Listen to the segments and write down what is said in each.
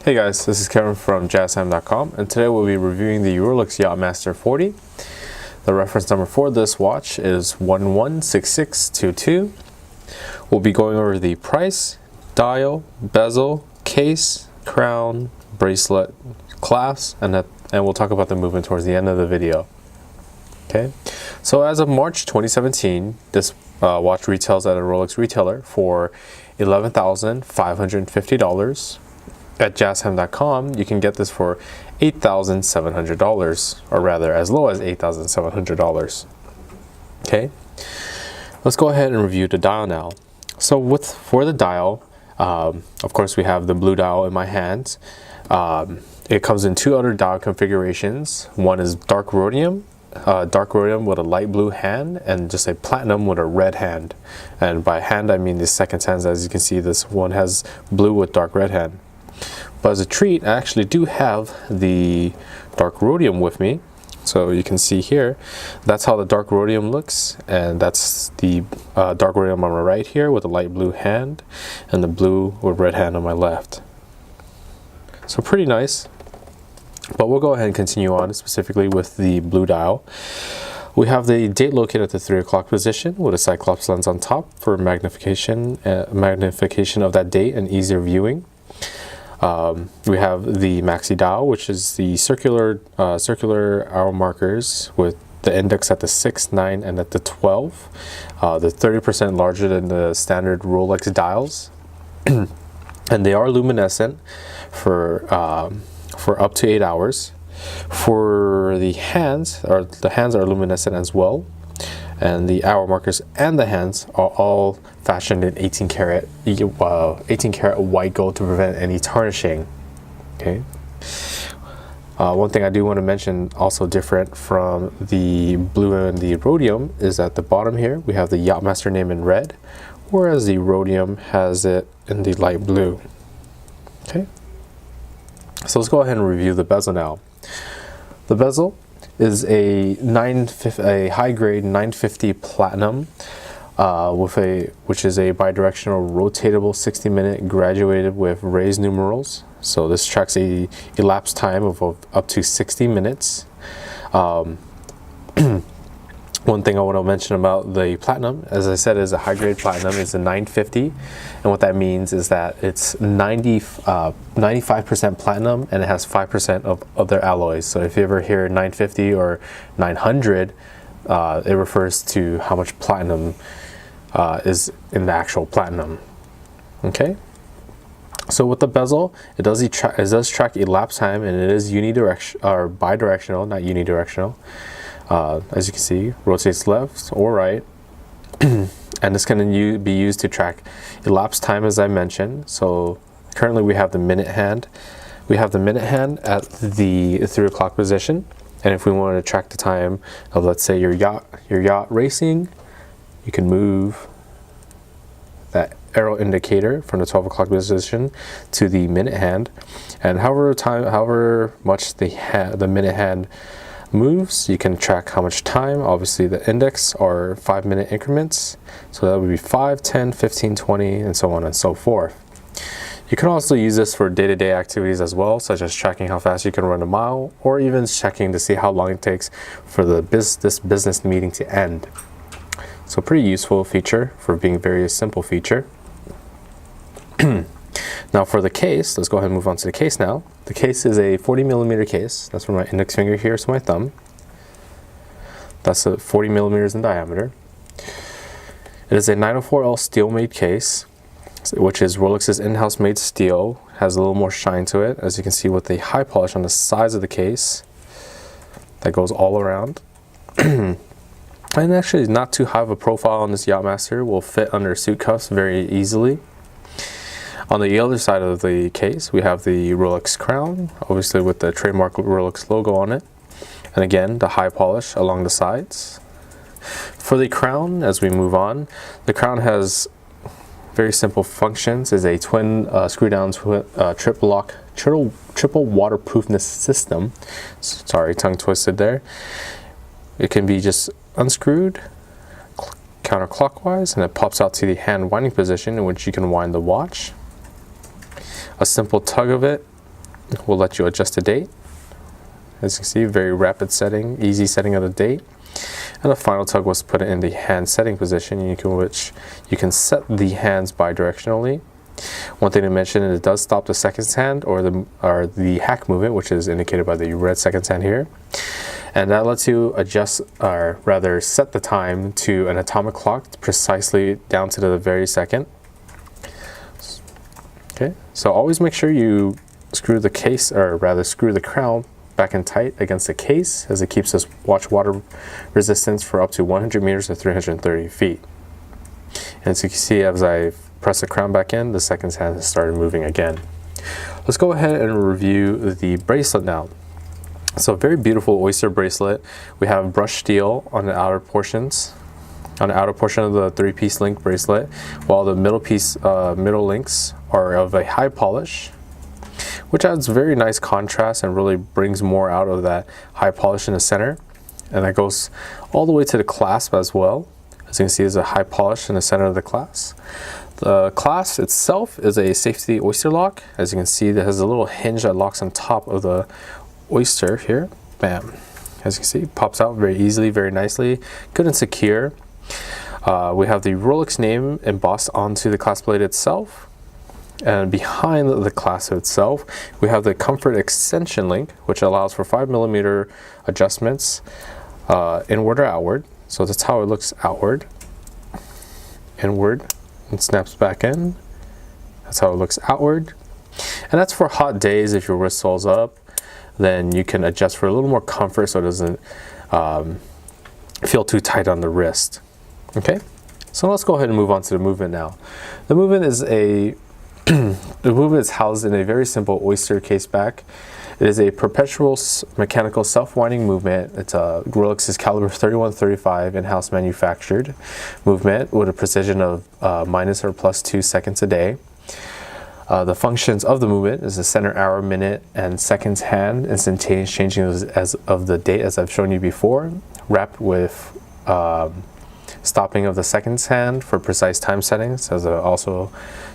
Hey guys, this is Kevin from JazTime.com, and today we'll be reviewing the Rolex Yacht-Master 40. The reference number for this watch is 116622. We'll be going over the price, dial, bezel, case, crown, bracelet, clasp, and we'll talk about the movement towards the end of the video. Okay, so as of March 2017, this watch retails at a Rolex retailer for $11,550. At JazTime.com, you can get this for $8,700, or rather as low as $8,700. Okay, let's go ahead and review the dial now. So for the dial, of course we have the blue dial in my hands. It comes in two other dial configurations. One is dark rhodium with a light blue hand, and just a platinum with a red hand. And by hand I mean the second hands. As you can see, this one has blue with dark red hand. But as a treat, I actually do have the dark rhodium with me. So you can see here, that's how the dark rhodium looks, and that's the dark rhodium on my right here with a light blue hand, and the blue with red hand on my left. So pretty nice. But we'll go ahead and continue on specifically with the blue dial. We have the date located at the 3 o'clock position with a Cyclops lens on top for magnification of that date and easier viewing. We have the maxi dial, which is the circular hour markers with the index at the 6, 9, and at the 12. They're 30% larger than the standard Rolex dials, and they are luminescent for up to 8 hours. For the hands are luminescent as well, and the hour markers and the hands are all fashioned in 18 karat white gold to prevent any tarnishing. Okay. One thing I do want to mention, also different from the blue and the rhodium, is at the bottom here we have the Yacht-Master name in red, whereas the rhodium has it in the light blue. Okay. So let's go ahead and review the bezel now. The bezel is a high-grade 950 platinum which is a bidirectional rotatable 60-minute graduated with raised numerals. So this tracks a elapsed time of up to 60 minutes. One thing I want to mention about the platinum, as I said, is a high-grade platinum. It's a 950, and what that means is that it's 95% platinum, and it has 5% of other alloys. So if you ever hear 950 or 900, it refers to how much platinum is in the actual platinum. Okay. So with the bezel, it does track elapsed time, and it is unidirectional or bidirectional, not unidirectional. As you can see, rotates left or right, and this can be used to track elapsed time, as I mentioned. So currently we have the minute hand. We have the minute hand at the 3 o'clock position, and if we wanted to track the time of, let's say, your yacht racing, you can move that arrow indicator from the 12 o'clock position to the minute hand, and however much the minute hand moves, you can track how much time. Obviously the index are 5-minute increments, so that would be 5, 10, 15, 20, and so on and so forth. You can also use this for day-to-day activities as well, such as tracking how fast you can run a mile, or even checking to see how long it takes for this business meeting to end. So pretty useful feature for being a very simple feature. Now for the case, let's go ahead and move on to the case now. The case is a 40mm case. That's from my index finger here to my thumb. That's 40 millimeters in diameter. It is a 904L steel-made case, which is Rolex's in-house made steel. Has a little more shine to it, as you can see with the high polish on the sides of the case that goes all around. And actually not too high of a profile on this Yacht-Master, will fit under suit cuffs very easily. On the other side of the case, we have the Rolex crown, obviously with the trademark Rolex logo on it. And again, the high polish along the sides. For the crown, as we move on, the crown has very simple functions. It's a twin screw-down triple waterproofness system. Sorry, tongue twisted there. It can be just unscrewed counterclockwise, and it pops out to the hand winding position in which you can wind the watch. A simple tug of it will let you adjust the date. As you can see, very rapid setting, easy setting of the date. And the final tug was to put it in the hand setting position, which you can set the hands bidirectionally. One thing to mention is it does stop the seconds hand or the hack movement, which is indicated by the red seconds hand here. And that lets you adjust, or rather set the time to an atomic clock precisely down to the very second. Okay, so always make sure you screw the case, or rather screw the crown back in tight against the case, as it keeps this watch water resistance for up to 100 meters or 330 feet. And as you can see, as I press the crown back in, the seconds hand has started moving again. Let's go ahead and review the bracelet now. So very beautiful Oyster bracelet. We have brushed steel on the outer portions, on the outer portion of the 3-piece link bracelet, while the middle links are of a high polish, which adds very nice contrast and really brings more out of that high polish in the center. And that goes all the way to the clasp as well. As you can see, there's a high polish in the center of the clasp. The clasp itself is a safety Oyster lock. As you can see, it has a little hinge that locks on top of the Oyster here. Bam. As you can see, it pops out very easily, very nicely, good and secure. We have the Rolex name embossed onto the clasp plate itself. And behind the clasp itself, we have the comfort extension link, which allows for 5mm adjustments inward or outward. So that's how it looks outward, inward, and snaps back in. That's how it looks outward. And that's for hot days. If your wrist swells up, then you can adjust for a little more comfort so it doesn't feel too tight on the wrist. Okay, so let's go ahead and move on to the movement now. The movement is the movement is housed in a very simple Oyster case back. It is a perpetual mechanical self-winding movement. It's a Rolex's caliber 3135 in-house manufactured movement with a precision of minus or plus 2 seconds a day. The functions of the movement is the center hour, minute, and seconds hand, instantaneous changing as of the date, as I've shown you before, wrapped with stopping of the seconds hand for precise time settings, as I also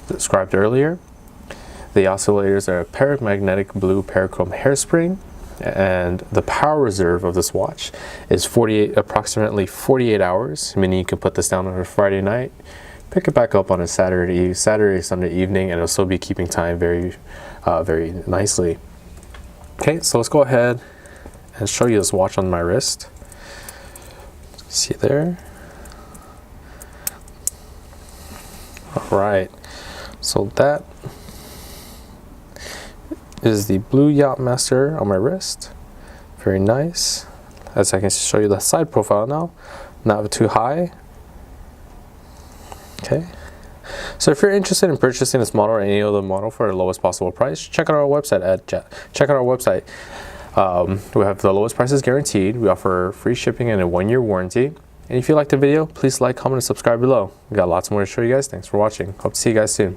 described earlier. The oscillators are a paramagnetic blue parachrome hairspring, and the power reserve of this watch is approximately 48 hours, meaning you can put this down on a Friday night, pick it back up on a Saturday, Sunday evening, and it'll still be keeping time very nicely. Okay, so let's go ahead and show you this watch on my wrist. See there? All right, so that is the blue Yacht-Master on my wrist. Very nice. As I can show you the side profile now, not too high. Okay. So if you're interested in purchasing this model or any other model for the lowest possible price, check out our website we have the lowest prices guaranteed. We offer free shipping and a 1-year warranty. And if you liked the video, please like, comment, and subscribe below. We got lots more to show you guys. Thanks for watching. Hope to see you guys soon.